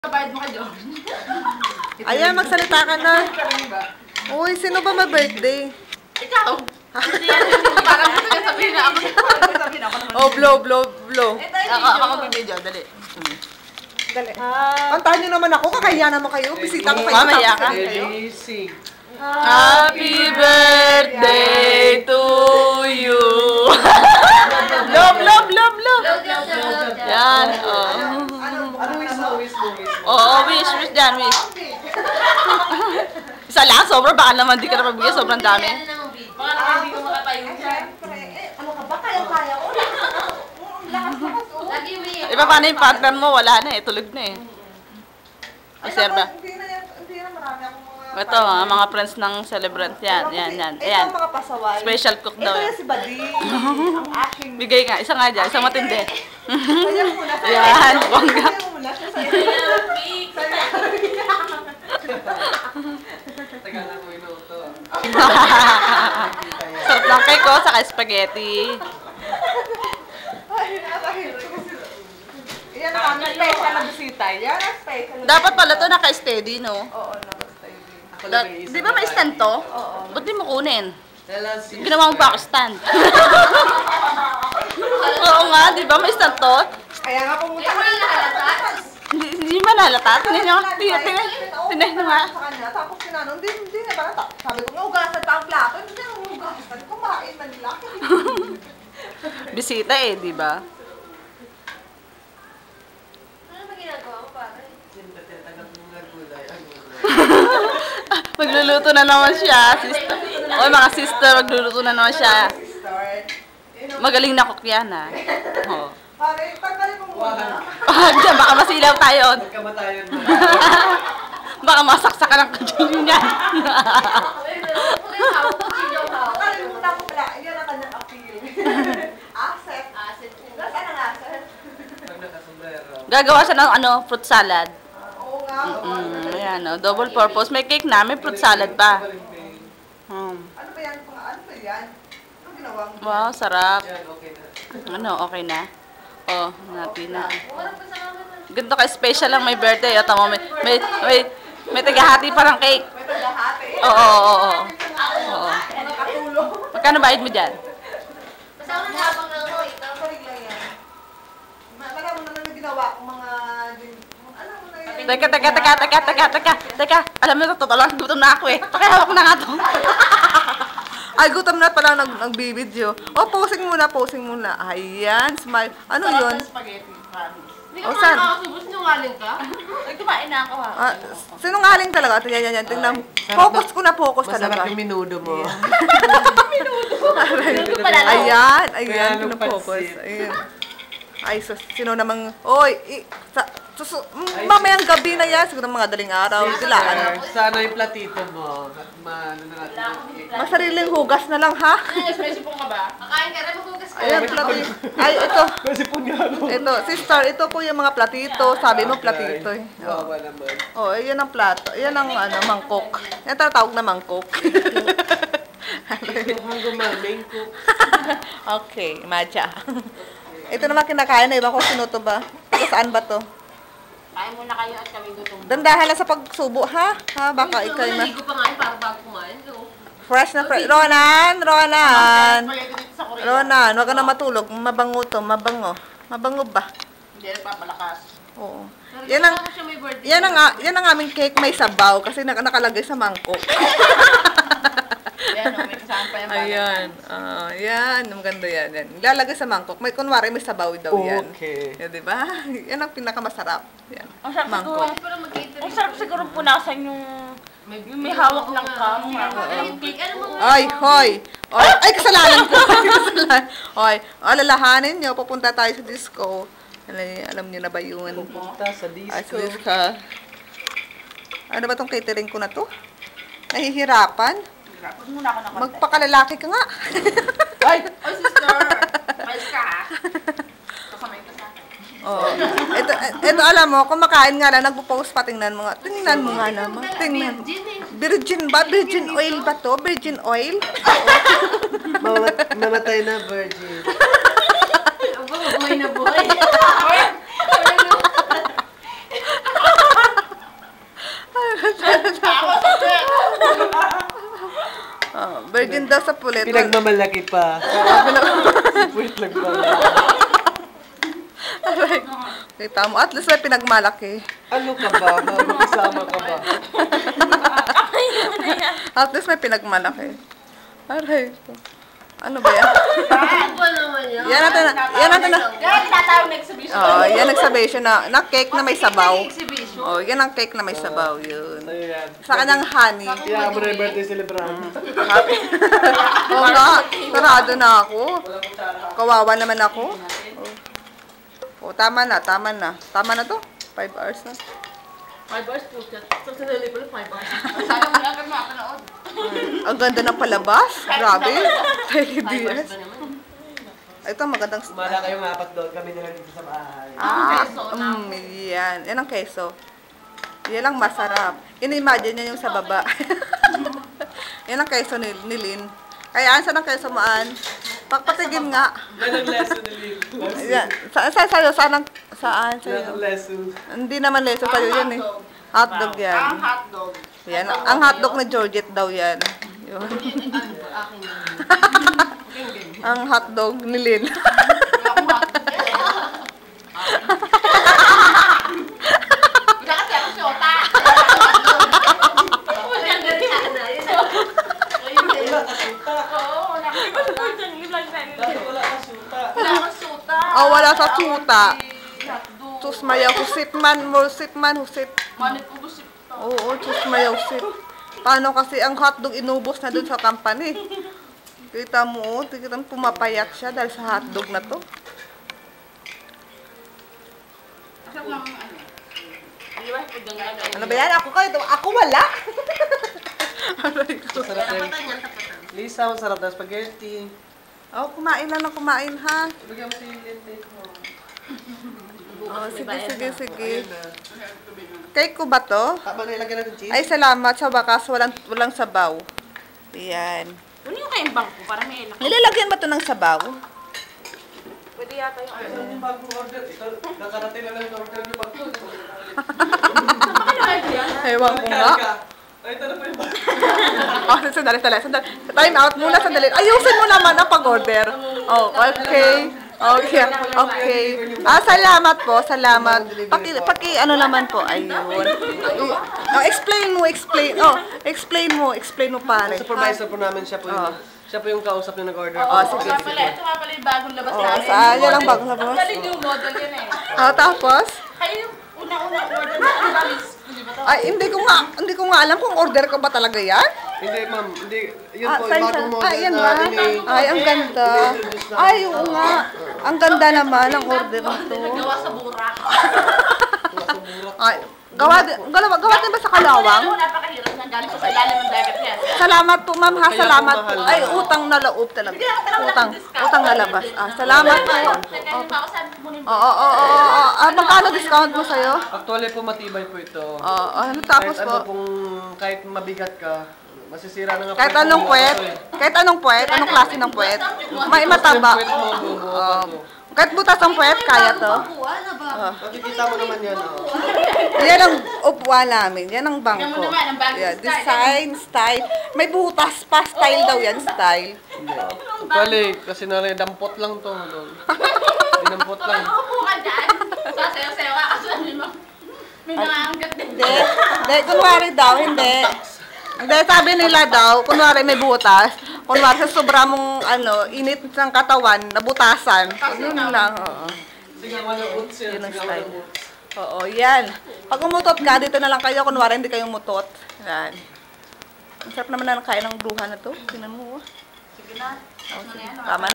Bayad mo ka, John. Ayan, magsalita ka na. Uy, sino ba ma-birthday? Ikaw. Parang gusto niya sabihin na ako. Oh, blow. Ako magbibideo, dali. Dali. Kantahan niyo naman ako, kakahiya naman kayo. Bisita ko kayo. Mamaya ka. Happy birthday to you. Love. Yan, Oo, wish dyan, wish. Isa lang, sobra. Baka naman di ka na magbigay, sobrang dami. Baka naman hindi ko makatayo dyan. Ano ka ba? Kaya ko. Iba paano yung partner mo? Wala na eh, tulog na eh. Reserva. Hindi na marami akong mga... Ito, mga friends ng celebrant. Yan. Ito Ayan. ang mga pasaway. Special cook daw. Ito yung si Badi. Ang aking... Bigay nga, isa nga dyan, isang matindi. Kaya mo muna. Yan, bongga. Kaya mo muna. Tagal na ko inuto. Sarap ng cake ko, saka spaghetti. Yan ang aming special na bisita. Yan ang special. Dapat pala to naka-steady, no? Oo, naka-steady. Di ba may stand to? Oo. Ba't di mo kunin? Ginawa mo pa ako stand. Oo nga, di ba may stand to? Kaya nga pumunta ka na. Hindi ba nalata? Tingnan nyo nga. Sa kanya, tapos sinano, hindi na ba nata? Sabi ko nga, ugasan pa ang plato. Hindi na ugasan. Kumain man nila. Bisita eh, di ba? Ano ba ginagawa ko para? Magluluto na naman siya, sister. Oy, mga sister, magluluto na naman siya. Magaling na cook yan, ha? Oo. Pare, tanggalin mo muna. Diyan, baka masilaw tayo. Kamatayan mo. Baka masaksakan ang kutsilyo niyan. Tanggalin mo muna ako pala. Yan ang kanyang appeal. Asset. Saan ang asset? Pag nakasombrero. Gagawa siya ng fruit salad. Oo nga. Ayan, double purpose. May cake na, may fruit salad pa. Ano ba yan? Ano ba yan? Ano ginawa mo? Wow, sarap. Yan, okay na. Okay na? Oh, natin na. Walang pasama na. Ganito ka-special lang may birthday. At may tagahati pa ng cake. May paghahati. Oo. Nakatulong. Magkano bayad mo dyan? Pasama na habang lang ako. Ikaw. Sarig lang yan. Talaga mo na lang ginawa kung mga... Alam mo na yan. Teka. Alam mo, totoo lang, gutom na ako eh. Pakihawak na nga to. Ay, gutom na pala nagbibideo. Oh, posing muna. Ayan, smile. Ano yun? Hindi O, ka saan? makakasubos nungaling ka? Kumain na ako ha. Sinungaling talaga. Ito, yan. Tingnan mo. Focus talaga. Masarap yung minudo mo. Ayan, Kaya nung pinafocus. pansit. Ayan. Ay, sino namang... Oy, mamayang gabi na yan. Siguro mga daling araw. Sila, Sana yung platito mo. At maano na natin. masariling hugas na lang, ha? Special po ka ba? Kakain ka rin, maghugas ka. Ayan, platito. Ay, ito. Kasi po nga ako. Ito, sister, ito po yung mga platito. Sabi mo, platito eh. Wawa naman. Oh, yan ang plato. Yan ang mangkok. Yan tatawag na mangkok. Hanggang maming ko. Okay, matcha. Ito naman kinakain na. Iba ko sino to ba? Saan ba to? Kain muna kayo at kami gutom. Dandahan lang sa pagsubo, ha? Ha, baka ikaw yung Naligo pa nga yun para bago kumain. fresh na fresh. Ronan! Ronan, wag ka na matulog. Mabango to, mabango. Mabango ba? Hindi nagpapalakas. Oo. Yan ang aming cake may sabaw kasi nakalagay sa mangkok. Yan, may kasama pa yung Ayan. Yan. Maganda yan. Ilalagay sa mangkok. May kunwari may sabaw daw yan. Okay. Yan, di ba? Yan ang pinakamasarap. Yan. Ang sarap siguro. Mangkok. Ang sarap siguro punasan yung may hawak ng cam. Ay, hoy! Oy, ay, kasalanan ko. Kasalanan. Oy, alalahanin nyo. Pupunta tayo sa disco. Alam nyo na ba yun? Pupunta sa disco. Ay, sa disco. Ano ba tong catering ko na to? Nahihirapan? Huwag muna ako ng konti. Magpakalalaki ka nga. Ay, sister! Malis ka ha? Kasamay ka sa akin. Oh. Ito alam mo, kumakain nga lang, nagpo-post pa, tingnan mo nga. Tingnan mo nga naman. Tingnan. Virgin ba? Virgin oil ba to? Virgin oil? Mamatay na virgin. Buhay na buhay. Virgin daw sa pulit. Pinagmamalaki pa. Wait lang pa. Kita mo, at least may pinagmalaki. Ano ka ba? Magkasama ka ba? At least may pinagmalaki. Aray. Ano ba yan? Ano naman yun? Yan natin na. Yan, tinatawag na exhibition. Oh, yan exhibition na cake na may sabaw. Exhibition. Oh, yan ang cake na may sabaw yun. Ano yan? Sa kanyang honey. Kaya mo na yung birthday celebrant. Happy. Oo nga, sarado na ako. Kawawa naman ako. Oh, tama na. Tama na to? 5 hours na. 5 hours po. Sa sinali ko 5 hours. Sana mo lang kami makapanood. Ang ganda ng palabas. Grabe. 30 days. Ito, magandang Sumala kayo apat doon. Kami nila dito sa bahay. yan. Yan ang keso. Yan ang masarap. In-imagine niya yung sa baba. Yan ang keso ni Lynn. Kaya saan ang keso maan? Papatigin nga. Yan ang lesson ni Lynn. Yan. Saan sa'yo? Saan Yan sa'yo? ang lesson. Hindi naman leso sa'yo yan eh. Hotdog yan. Ang hotdog. Yan. Ang hotdog ni Georgette daw yan. Yun. Akin na. Ang hotdog ni Lynn. Ang hotdog. Wala kasi ako siyota. Wala nga rin na. Wala ka suta. Oo, wala ka Wala ka suta. Wala akong suta. Oh, wala sa tuta. Hotdog. Tus mayaw husit man, husit man, husit. Manit ko gusto ito. Oo, tus mayaw husit. Paano kasi ang hotdog inubos na dun sa company? Kita mo, kita mo pumapayat siya dahil sa hotdog na to. Asap lang ano. Di ba? Pag ganyan. Ano ba yan? Ako kayo? Ako wala? Sarap yan. Lisa, ang sarap na spaghetti. Oh, kumain lang ng kumain ha. Bigyan mo si Lynn take mo. Oh, sige. Cake ko ba to? Tama na ilagyan natin cheese. Ay, salamat. Sa wakas, walang sabaw. Ayan. Ano yung kayong bangko? Para may ilak. Nilalagyan ba to ng sabaw? Pwede yata yung Ay, ano yung bagong order? Ito, nakarating na lang yung order niyo pag Ewan ko nga. Ay, ito na po yung bago. Oh, sandali. Time out muna, sandali. Ayusin mo naman ang pag-order. Oh, okay. Okay. Salamat po, salamat. Ano naman po, ayun. Oh, explain mo. Explain mo pare. Supervisor po namin siya po yung... Siya po yung kausap na nag-order. Oh, sige. Ito nga pala yung bagong labas Oh, namin. yan ang bagong labas. Galing yung model yan eh. Oh, tapos? Kayo yung una-una order na alis. Hindi ba to? Ay, hindi ko nga alam kung order ko ba talaga yan. Hindi, ma'am. Hindi. Yun po, yung Saan? bagong model Yan na ba? ini- Ay, ang ganda. Ay, oo nga. Ang ganda naman ang order nito. Nagawa sa burak. Ay, gawa din ba sa Kalawang? Ano, napakahirap na galing ko sa ilalim ng dagat yan. Salamat po, ma'am, ha. Kaya Salamat po po. mahal. Ay, utang na loob talaga. Utang na labas. Salamat po. Nagkaroon pa ako sa bunin. Oo. Magkano discount mo sa'yo? Actually po, matibay po ito. Ano tapos Kahit ano po? pong, kahit mabigat ka, masisira na nga Kahit po anong yung puwet? ano eh. Kahit anong puwet? Anong klase ng puwet? May mataba. Yung puwet mo, bubuo pa to. Kahit butas ang puwet, kaya to. Makikita mo naman yan, oh. Yan ang upuan namin. Yan ang bangko. Yan mo naman, ang bagong Yeah, style. design, style. May butas pa, style daw yan, style. Actually, kasi dampot lang to. Dinampot lang. Upo ka dyan. Sasayaw-sayaw ka kasi may nangangagat din. Hindi, kunwari daw, hindi. Hindi, sabi nila daw, kunwari may butas, kunwari sa sobra mong, init ng katawan, nabutasan. Yun lang, oo. Sige, walang uts yan. Yun ang Sige, style. walang uts. Oo, yan. Pag umutot ka, dito na lang kayo, kunwari hindi kayo umutot. Yan. Ang sarap naman na kain ng bruha na to. Tingnan mo, oh. Sige na. Tama na.